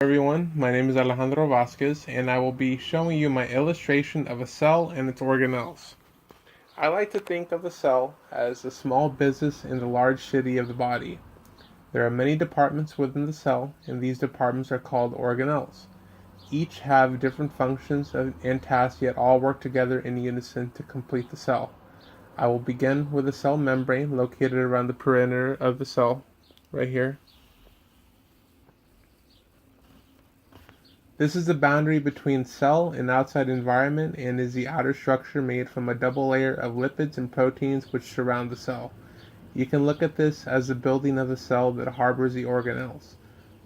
Everyone, my name is Alejandro Vasquez and I will be showing you my illustration of a cell and its organelles. I like to think of the cell as a small business in the large city of the body. There are many departments within the cell, and these departments are called organelles. Each have different functions and tasks, yet all work together in unison to complete the cell. I will begin with the cell membrane located around the perimeter of the cell, right here. This is the boundary between cell and outside environment and is the outer structure made from a double layer of lipids and proteins which surround the cell. You can look at this as the building of the cell that harbors the organelles.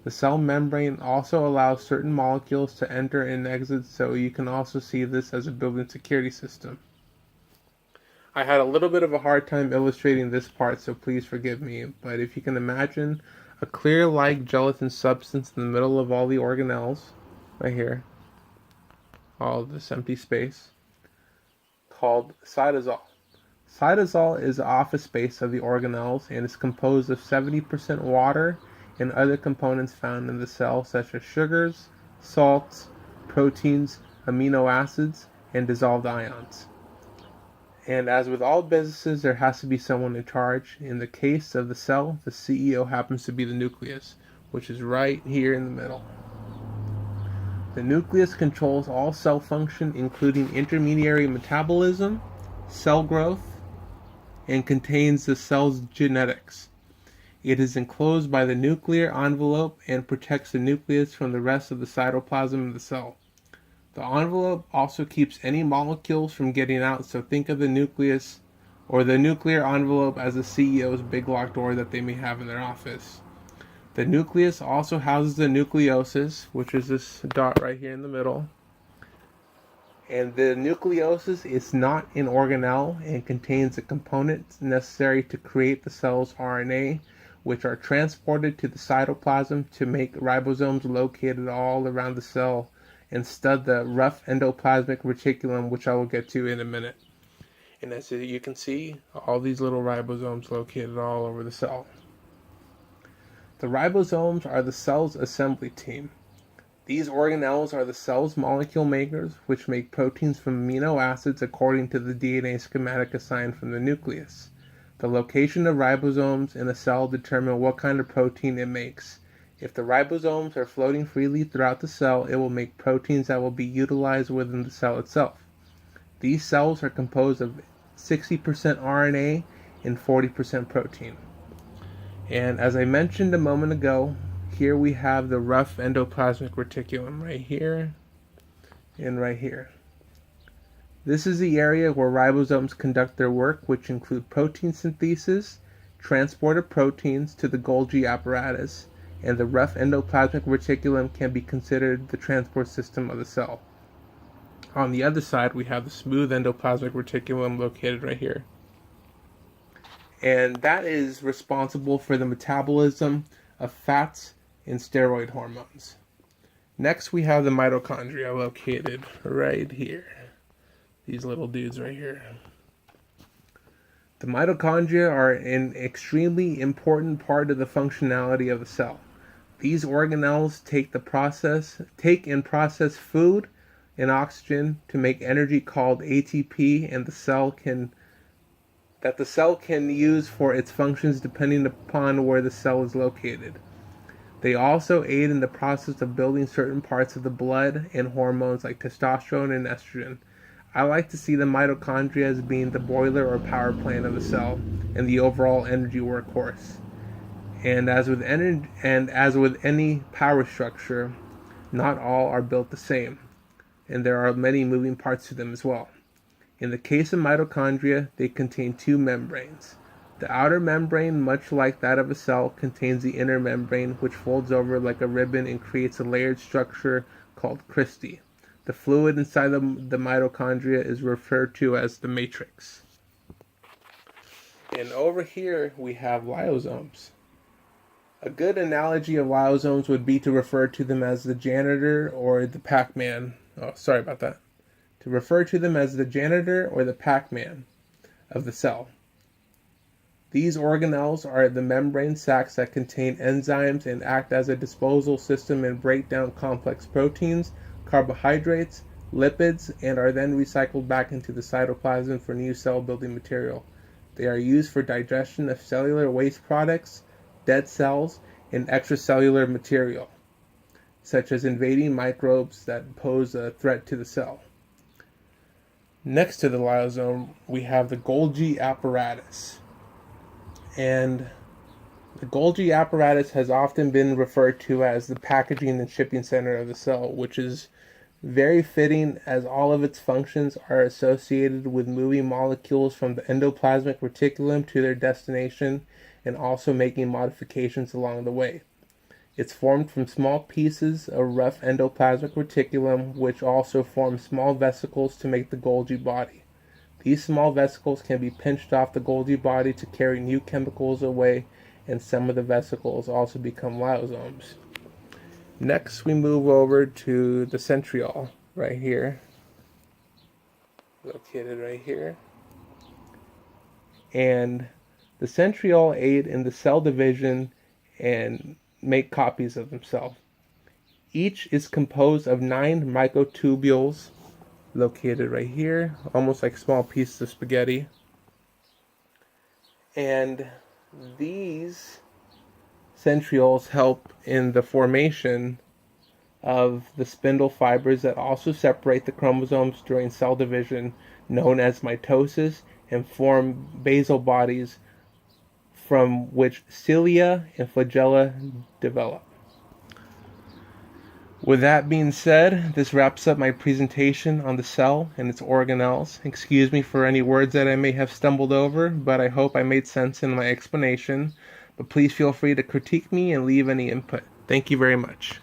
The cell membrane also allows certain molecules to enter and exit, so you can also see this as a building security system. I had a little bit of a hard time illustrating this part, so please forgive me, but if you can imagine a clear like gelatin substance in the middle of all the organelles, right here, all of this empty space, called cytosol. Cytosol is the office space of the organelles and is composed of 70% water and other components found in the cell, such as sugars, salts, proteins, amino acids, and dissolved ions. And as with all businesses, there has to be someone in charge. In the case of the cell, the CEO happens to be the nucleus, which is right here in the middle. The nucleus controls all cell function, including intermediary metabolism, cell growth, and contains the cell's genetics. It is enclosed by the nuclear envelope and protects the nucleus from the rest of the cytoplasm of the cell. The envelope also keeps any molecules from getting out, so think of the nucleus or the nuclear envelope as the CEO's big locked door that they may have in their office. The nucleus also houses the nucleosis, which is this dot right here in the middle. And the nucleosis is not an organelle and contains the components necessary to create the cell's RNA, which are transported to the cytoplasm to make ribosomes located all around the cell and stud the rough endoplasmic reticulum, which I will get to in a minute. And as you can see, all these little ribosomes located all over the cell. The ribosomes are the cell's assembly team. These organelles are the cell's molecule makers, which make proteins from amino acids according to the DNA schematic assigned from the nucleus. The location of ribosomes in a cell determine what kind of protein it makes. If the ribosomes are floating freely throughout the cell, it will make proteins that will be utilized within the cell itself. These cells are composed of 60% RNA and 40% protein. And as I mentioned a moment ago, here we have the rough endoplasmic reticulum right here and right here. This is the area where ribosomes conduct their work, which include protein synthesis, transport of proteins to the Golgi apparatus, and the rough endoplasmic reticulum can be considered the transport system of the cell. On the other side, we have the smooth endoplasmic reticulum located right here. And that is responsible for the metabolism of fats and steroid hormones. Next, we have the mitochondria located right here. These little dudes right here. The mitochondria are an extremely important part of the functionality of the cell. These organelles take and process food and oxygen to make energy called ATP, and the cell can use for its functions depending upon where the cell is located. They also aid in the process of building certain parts of the blood and hormones like testosterone and estrogen. I like to see the mitochondria as being the boiler or power plant of the cell and the overall energy workhorse. And as with any power structure, not all are built the same, and there are many moving parts to them as well. In the case of mitochondria, they contain two membranes. The outer membrane, much like that of a cell, contains the inner membrane, which folds over like a ribbon and creates a layered structure called cristae. The fluid inside the mitochondria is referred to as the matrix. And over here, we have lyosomes. A good analogy of lyosomes would be to refer to them as the janitor or the Pac-Man. Oh, sorry about that. To refer to them as the janitor or the Pac-Man of the cell. These organelles are the membrane sacs that contain enzymes and act as a disposal system and break down complex proteins, carbohydrates, lipids, and are then recycled back into the cytoplasm for new cell building material. They are used for digestion of cellular waste products, dead cells, and extracellular material, such as invading microbes that pose a threat to the cell. Next to the lysosome, we have the Golgi apparatus. And the Golgi apparatus has often been referred to as the packaging and shipping center of the cell, which is very fitting as all of its functions are associated with moving molecules from the endoplasmic reticulum to their destination and also making modifications along the way. It's formed from small pieces of rough endoplasmic reticulum, which also form small vesicles to make the Golgi body. These small vesicles can be pinched off the Golgi body to carry new chemicals away, and some of the vesicles also become lysosomes. Next, we move over to the centriole, right here, located right here. And the centriole aid in the cell division and make copies of themselves. Each is composed of 9 microtubules, located right here, almost like small pieces of spaghetti. And these centrioles help in the formation of the spindle fibers that also separate the chromosomes during cell division, known as mitosis, and form basal bodies from which cilia and flagella develop. With that being said, this wraps up my presentation on the cell and its organelles. Excuse me for any words that I may have stumbled over, but I hope I made sense in my explanation. But please feel free to critique me and leave any input. Thank you very much.